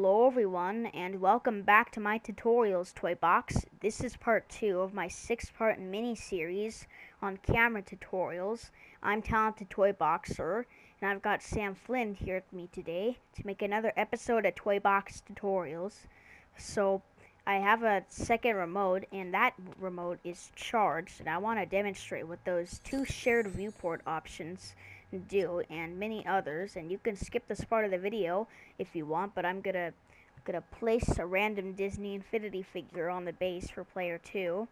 Hello everyone, and welcome back to my tutorials toy box. This is part 2 of my 6-part mini-series on camera tutorials. I'm Talented Toy Boxer, and I've got Sam Flynn here with me today to make another episode of Toy Box Tutorials. So, I have a second remote, and that remote is charged, and I want to demonstrate what those two shared viewport options do and many others. And you can skip this part of the video if you want, but I'm gonna place a random Disney Infinity figure on the base for player 2,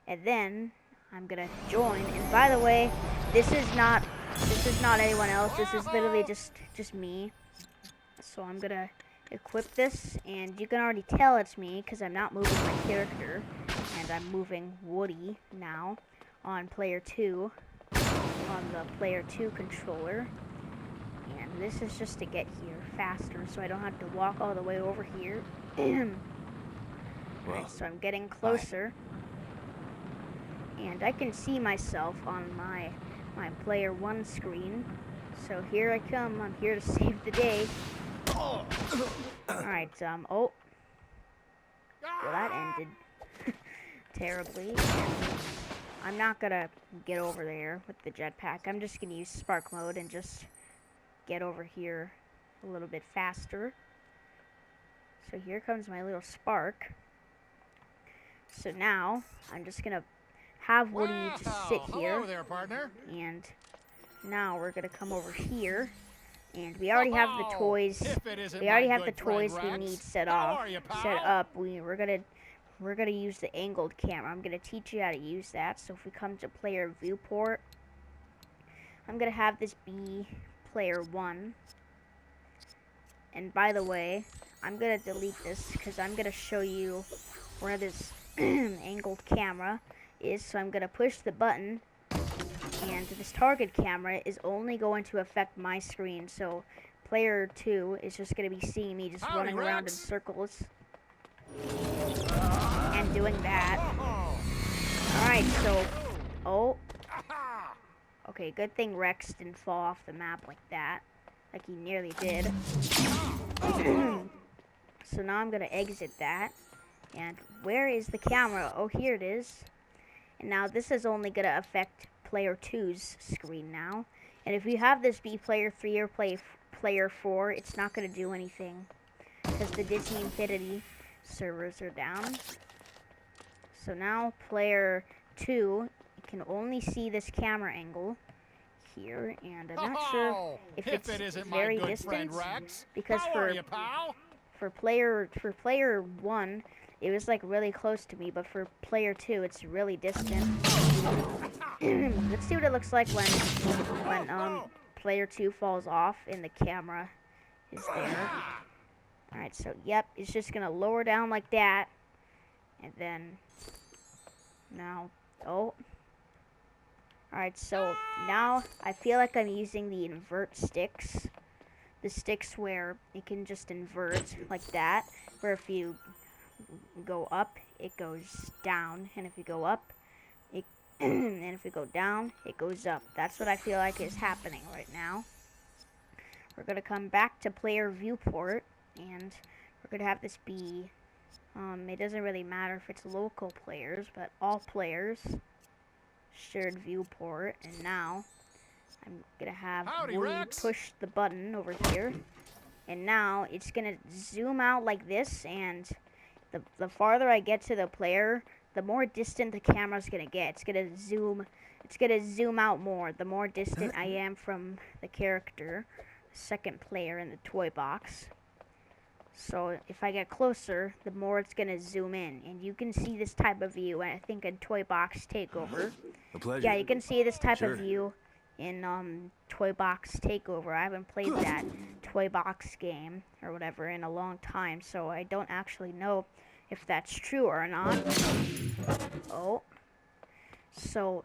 and then I'm gonna join. And by the way, this is not anyone else. This is literally just me. So I'm gonna equip this, and you can already tell it's me because I'm not moving my character, and I'm moving Woody now on player 2, on the player 2 controller. And this is just to get here faster so I don't have to walk all the way over here. Right, so I'm getting closer, and I can see myself on my player 1 screen. So here I come. I'm here to save the day. Alright, oh. Well, that ended terribly. I'm not gonna get over there with the jetpack. I'm just gonna use spark mode and just get over here a little bit faster. So here comes my little spark. So now I'm just gonna have Woody just sit here. Hello there, partner. And now we're gonna come over here, and we already have the toys. We already have the toys we need set up. We're gonna use the angled camera. I'm gonna teach you how to use that. So if we come to player viewport, I'm gonna have this be player 1. And by the way, I'm gonna delete this because I'm gonna show you where this angled camera is. So I'm gonna push the button, and this target camera is only going to affect my screen. So player 2 is just gonna be seeing me just running around in circles and doing that. Alright, so okay, good thing Rex didn't fall off the map like that, like he nearly did. So now I'm gonna exit that, and where is the camera? Oh, here it is. And now this is only gonna affect player 2's screen now, and if you have this be player 3 or player 4, it's not gonna do anything because the Disney Infinity servers are down. So now player 2 can only see this camera angle here, and I'm not sure if it's very distant, because for player 1 it was like really close to me, but for player 2 it's really distant. Let's see what it looks like when player 2 falls off and the camera is there. Alright, so yep, it's just gonna lower down like that, and then now, alright, so now I feel like I'm using the invert sticks. The sticks where it can just invert like that, where if you go up, it goes down, and if you go up, and if you go down, it goes up. That's what I feel like is happening right now. We're gonna come back to player viewport, and we're gonna have this be it doesn't really matter if it's local players, but all players, shared viewport. And now I'm gonna have Woody push the button over here, and now it's gonna zoom out like this, and the farther I get to the player, the more distant the camera's gonna get. It's gonna zoom out more the more distant I am from the character, second player in the toy box. So if I get closer, the more it's gonna zoom in, and you can see this type of view, I think, in Toy Box Takeover. A pleasure. Yeah, you can see this type of view in Toy Box Takeover. I haven't played that Toy Box game or whatever in a long time, so I don't actually know if that's true or not. So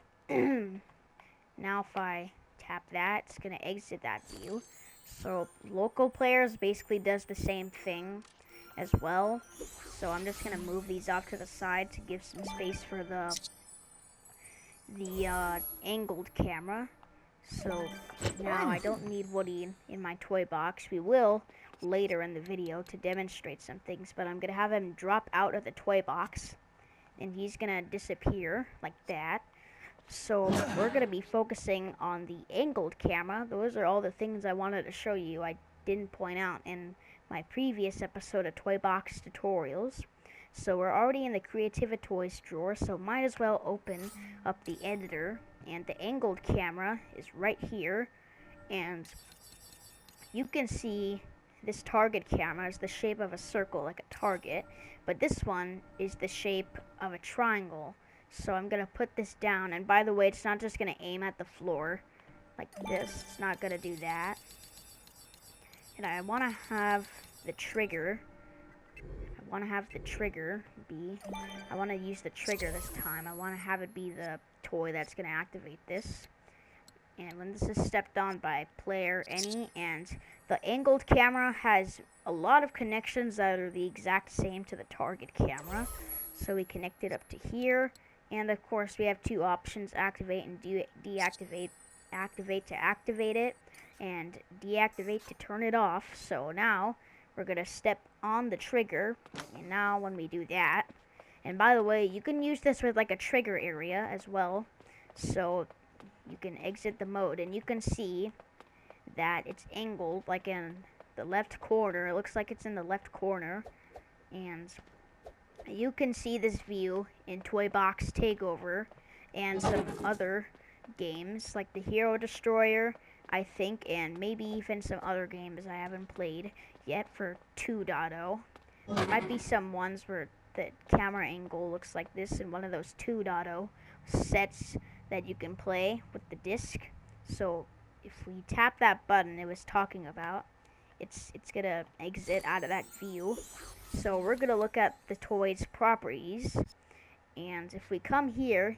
now if I tap that, it's gonna exit that view. So local players basically does the same thing as well. So I'm just gonna move these off to the side to give some space for the angled camera. So now I don't need Woody in my toy box. We will later in the video to demonstrate some things, but I'm going to have him drop out of the toy box, and he's going to disappear like that. So we're going to be focusing on the angled camera. Those are all the things I wanted to show you. I didn't point out in my previous episode of Toy Box Tutorials. So we're already in the Creativa Toys drawer, so might as well open up the editor. And the angled camera is right here. And you can see this target camera is the shape of a circle, like a target. But this one is the shape of a triangle. So I'm going to put this down. And by the way, it's not just going to aim at the floor like this. It's not going to do that. And I want to have the trigger. I want to use the trigger this time. I want to have it be the toy that's going to activate this. And when this is stepped on by player any, and the angled camera has a lot of connections that are the exact same to the target camera. So we connect it up to here. And of course we have two options, activate and deactivate. Activate to activate it, and deactivate to turn it off. So now we're going to step on the trigger, and now when we do that, and by the way, you can use this with like a trigger area as well. So you can exit the mode, and you can see that it's angled like in the left corner. It looks like it's in the left corner, and you can see this view in Toy Box Takeover and some other games like the Hero Destroyer, I think, and maybe even some other games I haven't played yet for 2.0. There might be some ones where the camera angle looks like this in one of those 2.0 sets that you can play with the disc. So if we tap that button it was talking about, it's gonna exit out of that view. So we're gonna look at the toy's properties, and if we come here,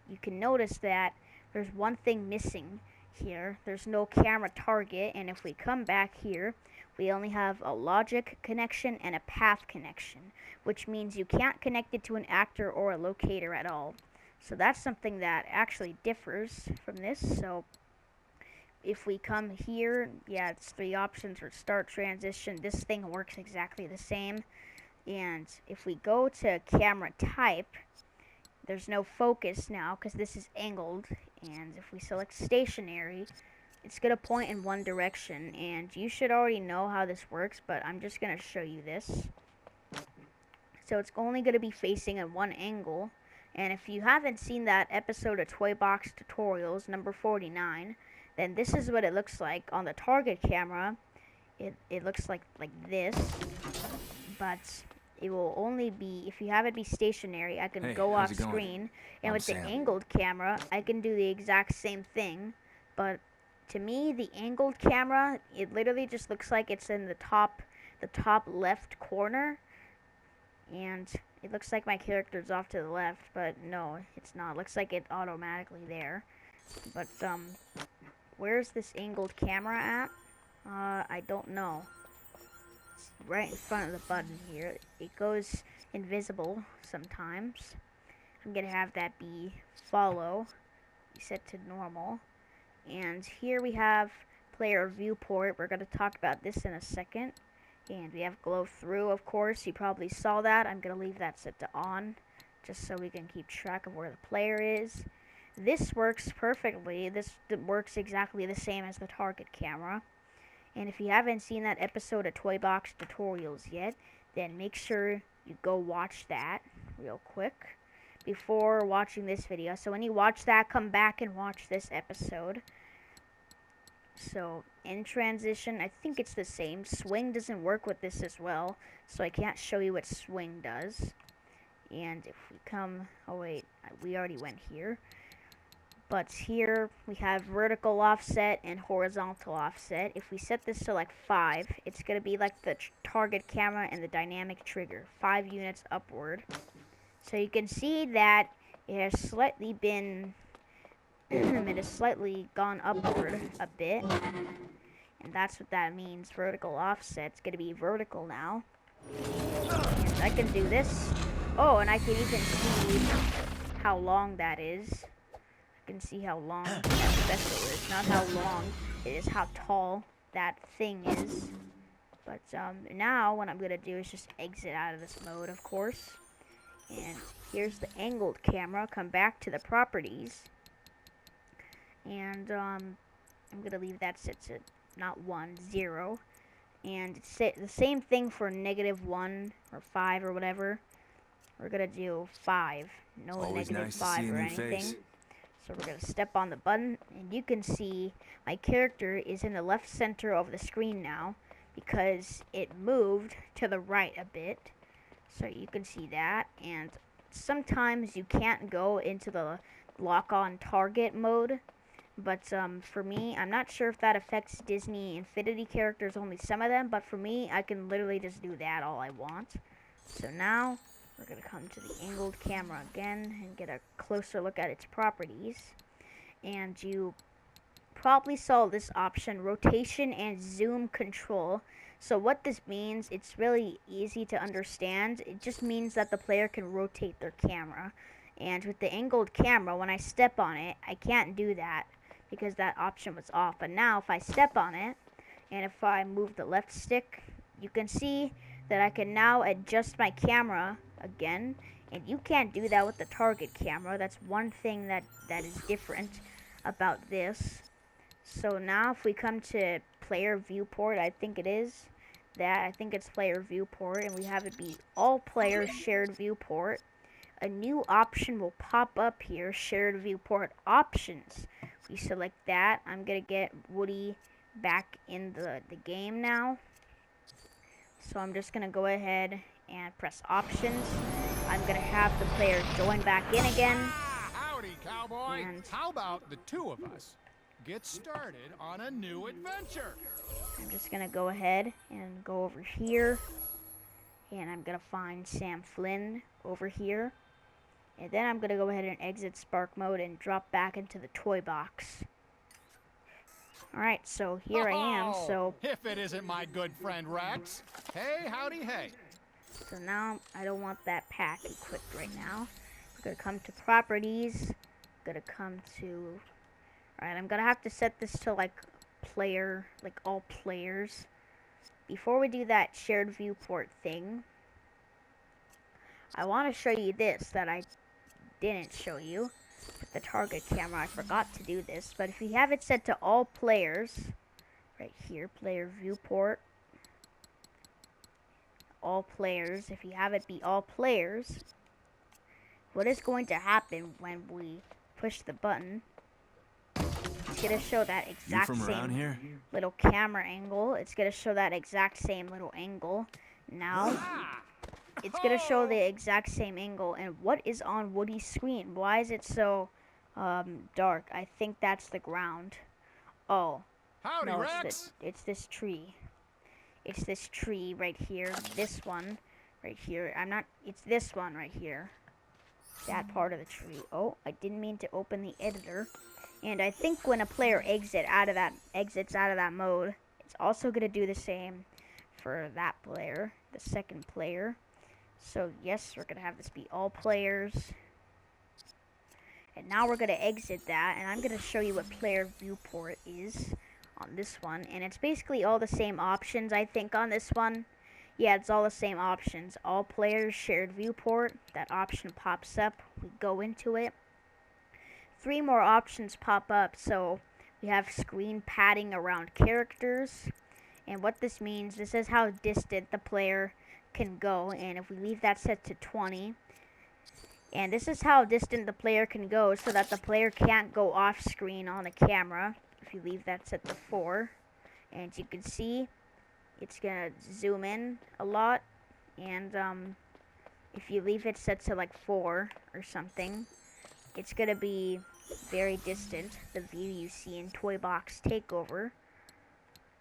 you can notice that there's one thing missing here. There's no camera target, and if we come back here, we only have a logic connection and a path connection, which means you can't connect it to an actor or a locator at all. So that's something that actually differs from this. So if we come here, yeah, it's three options for start transition. This thing works exactly the same. And if we go to camera type, there's no focus now because this is angled. And if we select stationary, it's going to point in one direction. And you should already know how this works, but I'm just going to show you this. So it's only going to be facing at one angle. And if you haven't seen that episode of Toy Box Tutorials, number 49, then this is what it looks like. On the target camera, it looks like this. But it will only be, if you have it be stationary, I can go off screen. And with the angled camera, I can do the exact same thing. But to me, the angled camera, it literally just looks like it's in the top left corner. And it looks like my character's off to the left, but no, it's not. It looks like it's automatically there. But, where's this angled camera at? I don't know. It's right in front of the button here. It goes invisible sometimes. I'm gonna have that be follow, set to normal. And here we have player viewport. We're gonna talk about this in a second. And we have glow through, of course. You probably saw that. I'm gonna leave that set to on, just so we can keep track of where the player is. This works perfectly. This works exactly the same as the target camera. And if you haven't seen that episode of Toy Box Tutorials yet, then make sure you go watch that real quick before watching this video. So when you watch that, come back and watch this episode. So in transition, I think it's the same. Swing doesn't work with this as well, so I can't show you what swing does. And if we come, oh wait, we already went here. But here we have vertical offset and horizontal offset. If we set this to like 5, it's going to be like the target camera and the dynamic trigger, 5 units upward. So you can see that it has slightly been, it has slightly gone upward a bit. And that's what that means. Vertical offset. It's going to be vertical now. And I can do this. Oh, and I can even see how long that is. Can see how long that vessel is, not how long it is, how tall that thing is. But now what I'm gonna do is just exit out of this mode, of course. And here's the angled camera. Come back to the properties. And I'm gonna leave that set to not 1, 0. And it's the same thing for -1 or 5 or whatever. We're gonna do 5. No Always negative nice 5 to see a or new anything. face. So we're gonna step on the button, and you can see my character is in the left center of the screen now because it moved to the right a bit. So you can see that, and sometimes you can't go into the lock on target mode. But for me, I'm not sure if that affects Disney Infinity characters, only some of them, but for me, I can literally just do that all I want. So now, we're going to come to the angled camera again and get a closer look at its properties. And you probably saw this option, rotation and zoom control. So what this means, it's really easy to understand. It just means that the player can rotate their camera. And with the angled camera, when I step on it, I can't do that because that option was off. But now if I step on it, and if I move the left stick, you can see that I can now adjust my camera again. And you can't do that with the target camera. That's one thing that is different about this. So now if we come to player viewport, I think it is that. I think it's player viewport, and we have it be all players shared viewport. A new option will pop up here, shared viewport options. We select that. I'm going to get Woody back in the game now. So I'm just going to go ahead and press options. I'm going to have the player join back in again. Howdy, cowboy. And how about the two of us get started on a new adventure? I'm just going to go ahead and go over here. And I'm going to find Sam Flynn over here. And then I'm going to go ahead and exit Spark mode and drop back into the toy box. Alright, so here I am. So if it isn't my good friend Rex. Hey, howdy, hey. So now I don't want that pack equipped right now. We're going to come to properties. Going to come to... Alright, I'm going to have to set this to like player, like all players. Before we do that shared viewport thing, I want to show you this that I didn't show you with the target camera. I forgot to do this, but if you have it set to all players, right here, player viewport, all players, if you have it be all players, what is going to happen when we push the button? It's going to show that exact same little camera angle. It's going to show that exact same little angle. Now, it's going to show the exact same angle. And what is on Woody's screen? Why is it so dark? I think that's the ground. Oh, howdy, no, Rex. it's this tree. It's this tree right here. This one right here. It's this one right here. That part of the tree. Oh, I didn't mean to open the editor. And I think when a player exits out of that mode, it's also going to do the same for that player, the second player. So yes, we're going to have this be all players. And now we're going to exit that, and I'm going to show you what player viewport is on this one. And it's basically all the same options, I think, on this one. Yeah, it's all the same options. All players, shared viewport. That option pops up. We go into it. 3 more options pop up. So we have screen padding around characters. And what this means, this is how distant the player can go. And if we leave that set to 20, and this is how distant the player can go so that the player can't go off screen on the camera. If you leave that set to 4, and you can see it's gonna zoom in a lot. And if you leave it set to like 4 or something, it's gonna be very distant, the view you see in Toy Box Takeover.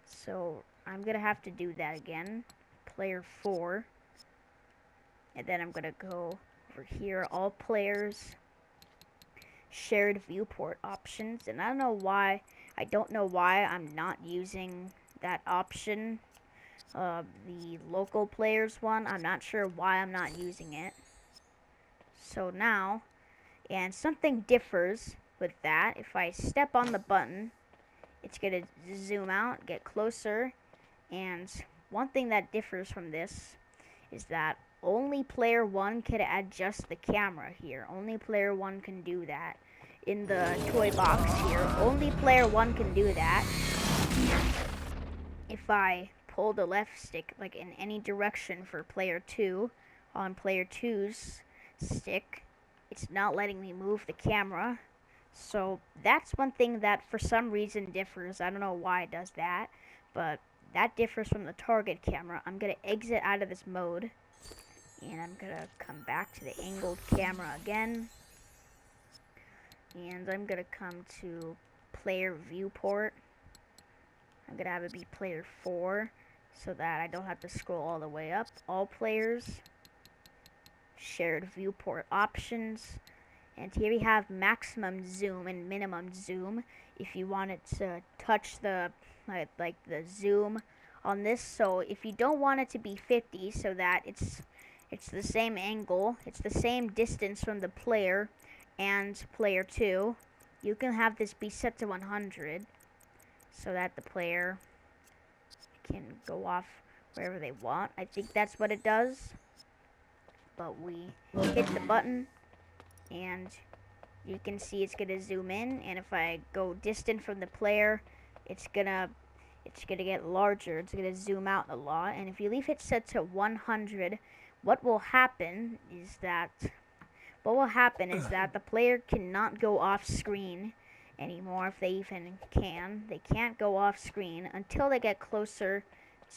So I'm gonna have to do that again. Player 4, and then I'm gonna go over here, all players, shared viewport options. And I don't know why I'm not using that option, the local players one. I'm not sure why I'm not using it. So now, and something differs with that. If I step on the button, it's gonna zoom out, get closer, and one thing that differs from this is that only player 1 can adjust the camera here. Only player 1 can do that. In the toy box here, only player 1 can do that. If I pull the left stick like in any direction for player 2 on player 2's stick, it's not letting me move the camera. So that's one thing that for some reason differs. I don't know why it does that, but that differs from the target camera. I'm going to exit out of this mode, and I'm going to come back to the angled camera again. And I'm going to come to player viewport. I'm going to have it be player 4 so that I don't have to scroll all the way up. All players, shared viewport options, and here we have maximum zoom and minimum zoom. If you want it to touch the like the zoom on this, so if you don't want it to be 50 so that it's the same angle, it's the same distance from the player and player 2, you can have this be set to 100 so that the player can go off wherever they want. I think that's what it does. But we hit the button and you can see it's gonna zoom in, and if I go distant from the player, it's gonna get larger. It's gonna zoom out a lot. And if you leave it set to 100, what will happen is that the player cannot go off screen anymore if they even can. They can't go off screen until they get closer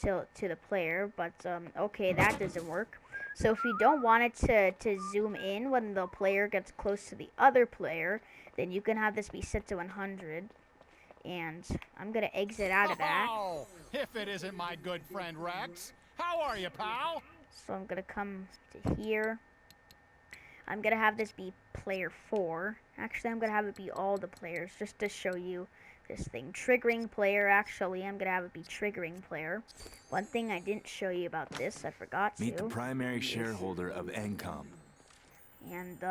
to the player. But okay, that doesn't work. So if you don't want it to zoom in when the player gets close to the other player, then you can have this be set to 100. And I'm going to exit out of that. Oh, if it isn't my good friend Rex. How are you, pal? So I'm going to come to here. I'm going to have this be player 4. Actually, I'm going to have it be all the players just to show you this thing. Triggering player, actually, I'm going to have it be triggering player. One thing I didn't show you about this, I forgot to. Meet the primary shareholder of Encom. And,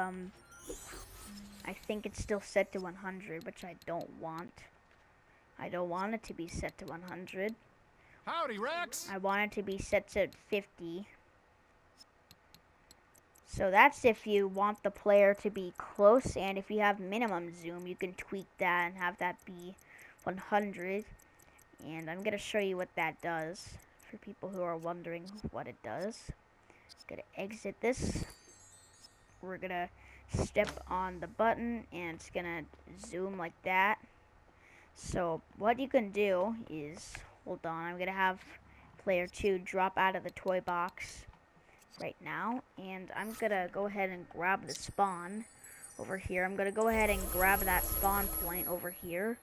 I think it's still set to 100, which I don't want. I don't want it to be set to 100. Howdy, Rex. I want it to be set to 50. So that's if you want the player to be close, and if you have minimum zoom, you can tweak that and have that be 100. And I'm going to show you what that does for people who are wondering what it does. I'm going to exit this. We're going to step on the button, and it's going to zoom like that. So what you can do is, hold on, I'm going to have player 2 drop out of the toy box right now, and I'm going to go ahead and grab the spawn over here. I'm going to go ahead and grab that spawn point over here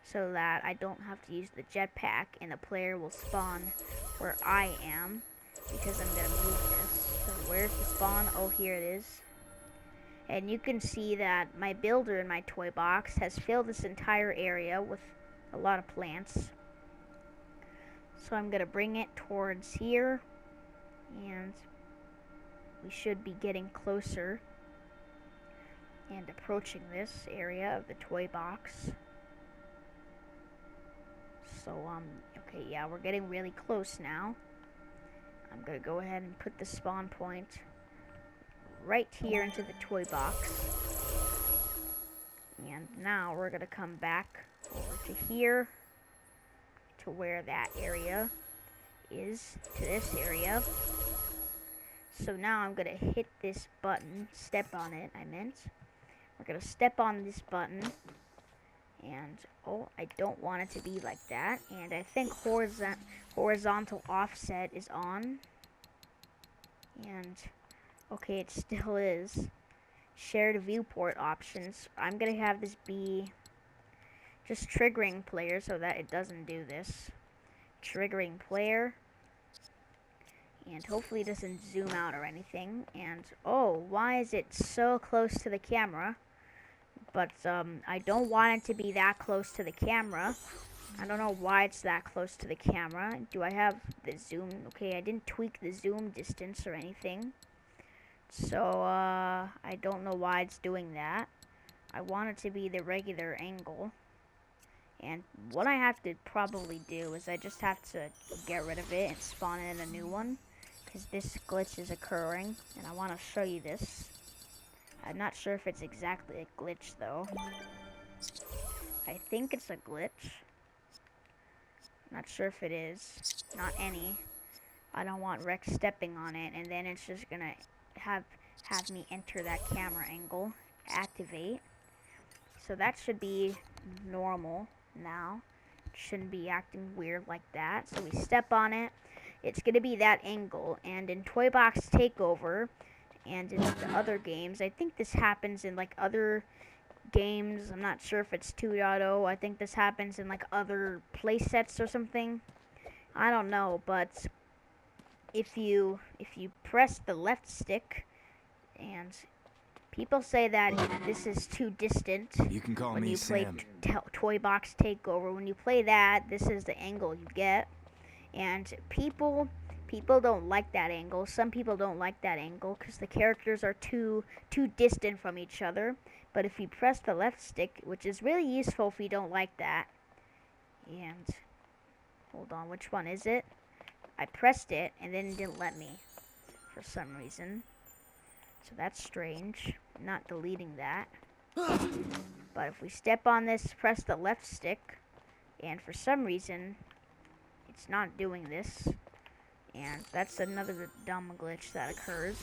so that I don't have to use the jetpack and the player will spawn where I am, because I'm going to move this. So where's the spawn? Oh, here it is. And you can see that my builder in my toy box has filled this entire area with a lot of plants. So I'm going to bring it towards here, and we should be getting closer and approaching this area of the toy box. So, okay, yeah, we're getting really close now. I'm going to go ahead and put the spawn point right here into the toy box. And now we're going to come back over to here, to where that area is, to this area. So now I'm going to hit this button, step on it, I meant. We're going to step on this button, and, oh, I don't want it to be like that. And I think horizontal offset is on. And, okay, it still is. Shared viewport options. I'm going to have this be just triggering player so that it doesn't do this. Triggering player. And hopefully it doesn't zoom out or anything. And, oh, why is it so close to the camera? But, I don't want it to be that close to the camera. I don't know why it's that close to the camera. Do I have the zoom? Okay, I didn't tweak the zoom distance or anything. So, I don't know why it's doing that. I want it to be the regular angle. And what I have to probably do is I just have to get rid of it and spawn in a new one, because this glitch is occurring, and I want to show you this. I'm not sure if it's exactly a glitch though. I think it's a glitch. Not sure if it is. Not any. I don't want Rex stepping on it, and then it's just gonna have me enter that camera angle. Activate. So that should be normal now. It shouldn't be acting weird like that. So we step on it. It's gonna be that angle. And in Toy Box Takeover and in the other games, I think this happens in like other games. I'm not sure if it's 2.0. I think this happens in like other playsets or something. I don't know, but if you press the left stick, and people say that this is too distant. You can call when me you play Sam. Toy Box Takeover. When you play that, this is the angle you get, and people don't like that angle. Some people don't like that angle because the characters are too distant from each other. But if you press the left stick, which is really useful if you don't like that, and hold on, which one is it? I pressed it and then it didn't let me for some reason. So that's strange. I'm not deleting that. But if we step on this, press the left stick, and for some reason it's not doing this. And that's another dumb glitch that occurs,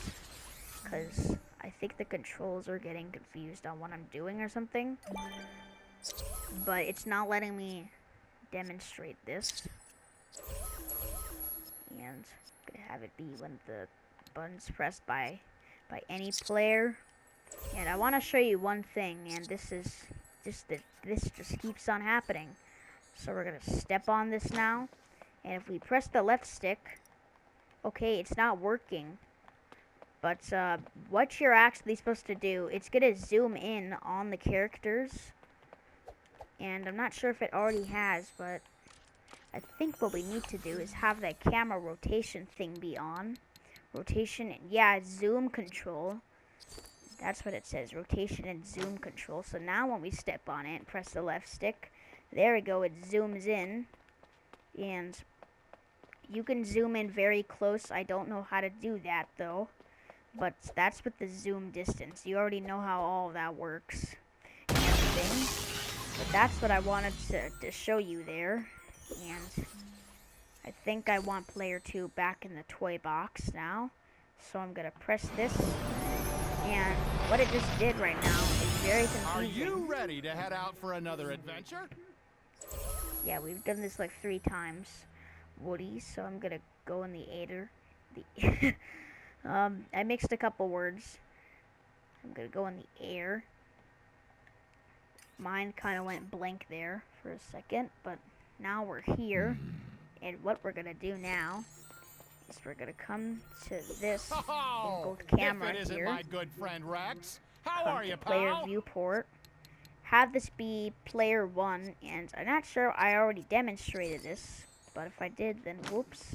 because I think the controls are getting confused on what I'm doing or something. But it's not letting me demonstrate this. And I'm gonna have it be when the button's pressed by any player. And I want to show you one thing, and this is just that this just keeps on happening. So we're gonna step on this now, and if we press the left stick, okay, it's not working. But what you're actually supposed to do, it's gonna zoom in on the characters, and I'm not sure if it already has, but I think what we need to do is have that camera rotation thing be on. Rotation, yeah, zoom control. That's what it says, rotation and zoom control. So now when we step on it and press the left stick, there we go, it zooms in. And you can zoom in very close. I don't know how to do that though. But that's with the zoom distance. You already know how all of that works and everything. But that's what I wanted to show you there. And I think I want player 2 back in the toy box now. So I'm gonna press this. And what it just did right now is very confusing. Are you ready to head out for another adventure? Yeah, we've done this like 3 times, Woody. So I'm gonna go in the aider. I mixed a couple words. I'm gonna go in the air. Mine kind of went blank there for a second, but now we're here. And what we're gonna do now is we're gonna come to this and go to camera if it isn't here. my good friend Rex. How Come are to you, player pal? viewport. Have this be player 1, and I'm not sure I already demonstrated this, but if I did, then whoops.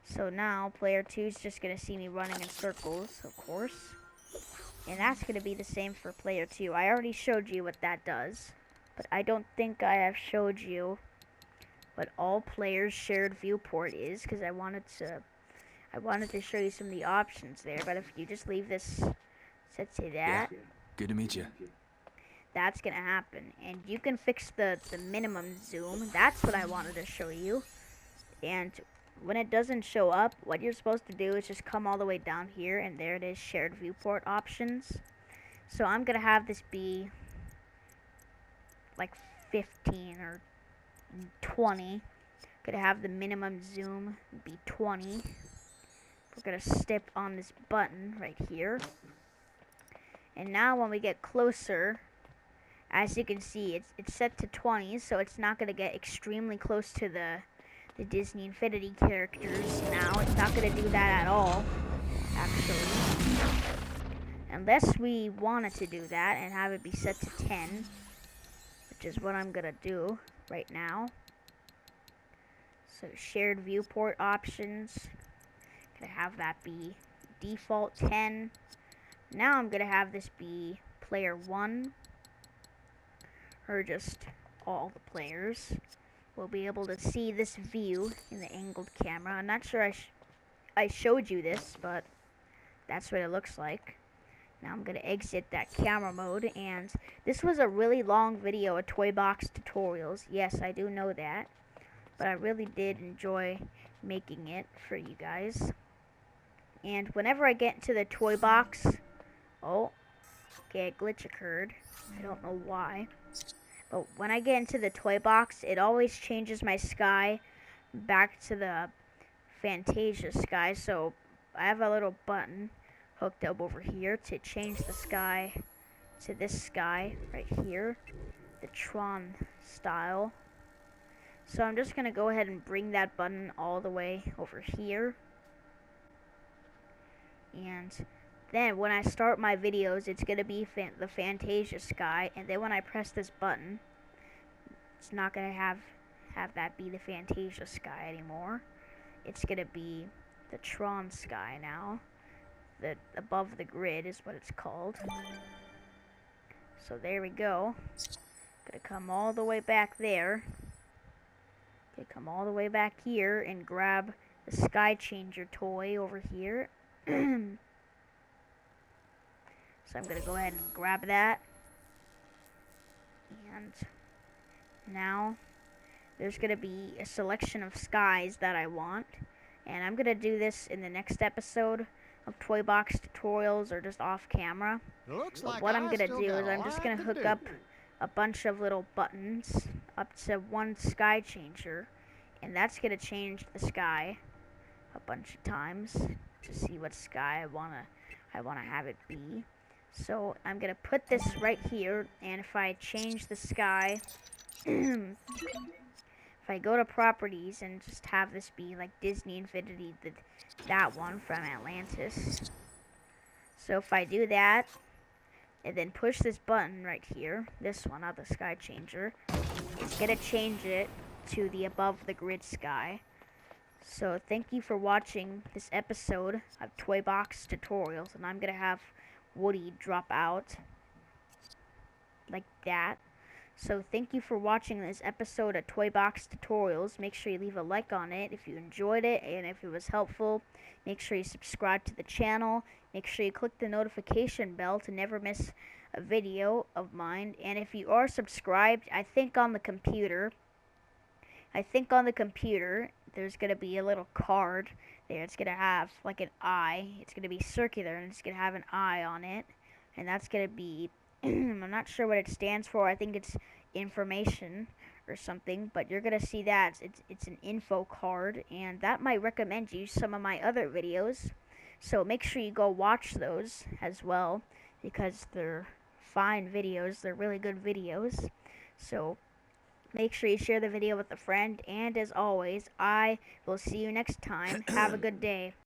So now player 2 is just gonna see me running in circles, of course. And that's gonna be the same for player 2. I already showed you what that does, but I don't think I have showed you what all players shared viewport is, because I wanted to show you some of the options there. But if you just leave this set to that, Yeah. Good to meet you. that's gonna happen. And you can fix the minimum zoom. That's what I wanted to show you. And when it doesn't show up, what you're supposed to do is just come all the way down here, and there it is, shared viewport options. So I'm gonna have this be like 15 or 20. Gonna have the minimum zoom be 20. We're gonna step on this button right here. And now when we get closer, as you can see, it's set to 20, so it's not gonna get extremely close to the Disney Infinity characters now. It's not gonna do that at all, actually. Unless we wanted to do that and have it be set to 10, which is what I'm gonna do right now. So shared viewport options, gonna have that be default 10. Now I'm gonna have this be player 1, or just all the players will be able to see this view in the angled camera. I'm not sure I showed you this, but that's what it looks like. Now I'm going to exit that camera mode, and this was a really long video of Toy Box Tutorials. Yes, I do know that, but I really did enjoy making it for you guys. And whenever I get into the toy box, oh, okay, a glitch occurred. I don't know why. But when I get into the toy box, it always changes my sky back to the Fantasia sky. So I have a little button hooked up over here to change the sky to this sky right here, the Tron style. So I'm just going to go ahead and bring that button all the way over here. And then when I start my videos, it's going to be the Fantasia sky. And then when I press this button, it's not going to have that be the Fantasia sky anymore. It's going to be the Tron sky now. The above the grid is what it's called. So there we go. Gonna come all the way back there. Gonna come all the way back here and grab the Sky Changer toy over here. So I'm gonna go ahead and grab that. And now there's gonna be a selection of skies that I want. And I'm gonna do this in the next episode of Toy Box Tutorials, or just off camera. Looks like What I'm I gonna still do got is a I'm just lot gonna to hook do. up a bunch of little buttons up to one Sky Changer, and that's gonna change the sky a bunch of times to see what sky I wanna have it be. So I'm gonna put this right here, and if I change the sky, if I go to properties and just have this be like Disney Infinity, that one from Atlantis. So if I do that, and then push this button right here, this one, not the Sky Changer, it's gonna change it to the above the grid sky. So thank you for watching this episode of Toy Box Tutorials, and I'm gonna have Woody drop out like that. So thank you for watching this episode of Toy Box Tutorials. Make sure you leave a like on it if you enjoyed it, and if it was helpful, make sure you subscribe to the channel. Make sure you click the notification bell to never miss a video of mine. And if you are subscribed, I think on the computer, there's going to be a little card there. It's going to have like an eye. It's going to be circular, and it's going to have an eye on it. And that's going to be, I'm not sure what it stands for. I think it's information or something. But you're going to see that. It's an info card. And that might recommend you some of my other videos. So make sure you go watch those as well, because they're fine videos. They're really good videos. So make sure you share the video with a friend, and as always, I will see you next time. Have a good day.